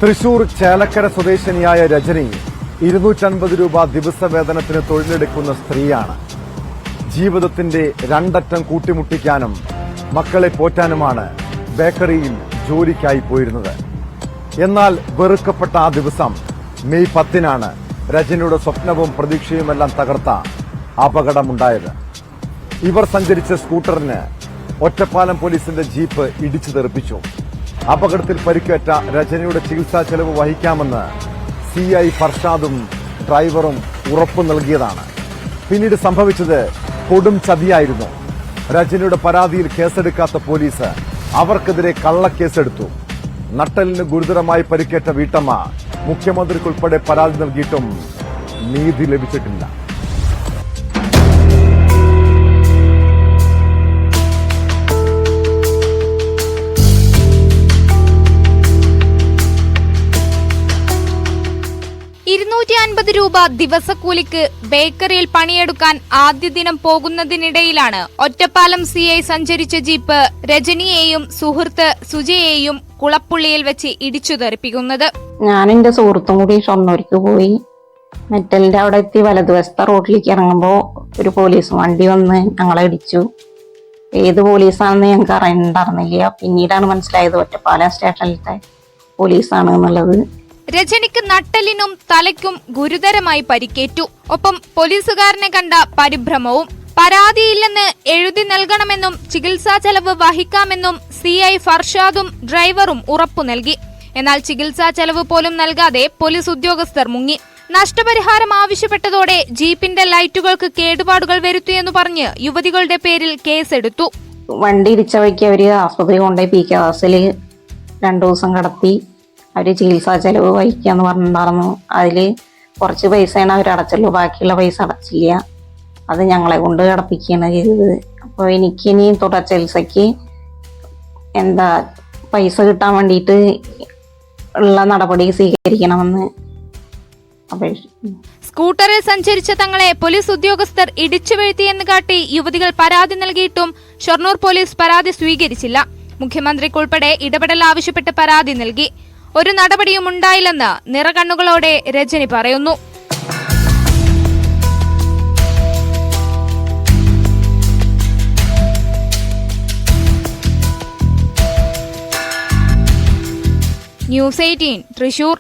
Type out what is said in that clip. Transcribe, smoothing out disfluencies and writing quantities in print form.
തൃശൂർ ചേലക്കര സ്വദേശിനിയായ രജനി 250 രൂപ ദിവസവേതനത്തിന് തൊഴിലെടുക്കുന്ന സ്ത്രീയാണ്. ജീവിതത്തിന്റെ രണ്ടറ്റം കൂട്ടിമുട്ടിക്കാനും മക്കളെ പോറ്റാനുമാണ് ബേക്കറിയിൽ ജോലിക്കായി പോയിരുന്നത്. എന്നാൽ വെറുക്കപ്പെട്ട ആ ദിവസം മെയ് 10-നാണ് രജനിയുടെ സ്വപ്നവും പ്രതീക്ഷയുമെല്ലാം തകർത്ത അപകടമുണ്ടായത്. ഇവർ സഞ്ചരിച്ച സ്കൂട്ടറിന് ഒറ്റപ്പാലം പോലീസിന്റെ ജീപ്പ് ഇടിച്ചു തെറിപ്പിച്ചു. അപകടത്തിൽ പരിക്കേറ്റ രജനിയുടെ ചികിത്സാ ചെലവ് വഹിക്കാമെന്ന് CI ഫർഷാദും ഡ്രൈവറും ഉറപ്പു നൽകിയതാണ്. പിന്നീട് സംഭവിച്ചത് കൊടും ചതിയായിരുന്നു. രജനിയുടെ പരാതിയിൽ കേസെടുക്കാത്ത പോലീസ് അവർക്കെതിരെ കള്ളക്കേസെടുത്തു. നട്ടെല്ലിന് ഗുരുതരമായി പരിക്കേറ്റ വീട്ടമ്മ മുഖ്യമന്ത്രിക്കുൾപ്പെടെ പരാതി നൽകിയിട്ടും നീതി ലഭിച്ചിട്ടില്ല. രൂപ ദിവസക്കൂലിക്ക് ബേക്കറിയിൽ പണിയെടുക്കാൻ ആദ്യ ദിനം പോകുന്നതിനിടയിലാണ് ഒറ്റപ്പാലം CI സഞ്ചരിച്ച ജീപ്പ് രജനിയെയും സുഹൃത്ത് സുജയെയും കുളപ്പുള്ളിയിൽ വെച്ച് ഇടിച്ചു തെറിപ്പിക്കുന്നത്. ഞാൻ എന്റെ സുഹൃത്തും കൂടി ഷൊർണൂർക്ക് പോയി. മെറ്റലിന്റെ അവിടെ എത്തി വലതുവശത്തെ റോഡിലേക്ക് ഇറങ്ങുമ്പോൾ ഒരു പോലീസ് വണ്ടി വന്ന് ഞങ്ങളെ ഇടിച്ചു. ഏത് പോലീസാണെന്ന് ഞങ്ങൾക്ക് അറിയണ്ടായിരുന്നില്ല. പിന്നീടാണ് മനസ്സിലായത് ഒറ്റപ്പാലം സ്റ്റേഷനിലത്തെ പോലീസാണ് എന്നുള്ളത്. രജനിക്ക് നട്ടെല്ലിനും തലയ്ക്കും ഗുരുതരമായി പരിക്കേറ്റു. ഒപ്പം പോലീസുകാരനെ കണ്ട പരിഭ്രമവും. പരാതിയില്ലെന്ന് എഴുതി നൽകണമെന്നും ചികിത്സാ ചെലവ് വഹിക്കാമെന്നും CI ഫർഷാദും ഡ്രൈവറും ഉറപ്പു നൽകി. എന്നാൽ ചികിത്സാ ചെലവ് പോലും നൽകാതെ പോലീസ് ഉദ്യോഗസ്ഥർ മുങ്ങി. നഷ്ടപരിഹാരം ആവശ്യപ്പെട്ടതോടെ ജീപ്പിന്റെ ലൈറ്റുകൾക്ക് കേടുപാടുകൾ വരുത്തിയെന്ന് പറഞ്ഞ് യുവതികളുടെ പേരിൽ കേസെടുത്തു. വണ്ടി ഇടിച്ച വഴിക്ക് അവര് ആസ്പത്രി കൊണ്ടുപോയി PK ദാസില് 2 ദിവസം കിടത്തി. അവര് ചികിത്സാ ചെലവ് വഹിക്കാന്ന് പറഞ്ഞിട്ടുണ്ടായിരുന്നു. അതില് കുറച്ച് പൈസയാണ് അവർ അടച്ചുള്ളൂ, ബാക്കിയുള്ള പൈസ അടച്ചില്ല. അത് ഞങ്ങളെ കൊണ്ട് കിടപ്പിക്കുകയാണ് ചെയ്തത്. അപ്പോൾ എനിക്കിനി തുടർ ചികിത്സയ്ക്ക് പൈസ കിട്ടാൻ വേണ്ടിയിട്ട് ഉള്ള നടപടി സ്വീകരിക്കണമെന്ന് അപേക്ഷിക്കുന്നു. സ്കൂട്ടറിൽ സഞ്ചരിച്ച തങ്ങളെ പോലീസ് ഉദ്യോഗസ്ഥർ ഇടിച്ചു വീഴ്ത്തിയെന്ന് കാട്ടി യുവതികൾ പരാതി നൽകിയിട്ടും ഷൊർണൂർ പോലീസ് പരാതി സ്വീകരിച്ചില്ല. മുഖ്യമന്ത്രിക്കുൾപ്പെടെ ഇടപെടൽ ആവശ്യപ്പെട്ട് പരാതി നൽകി. ഒരു നടപടിയും ഉണ്ടായില്ലെന്ന് നിറകണ്ണുകളോടെ രജനി പറയുന്നു. News 18 തൃശൂർ.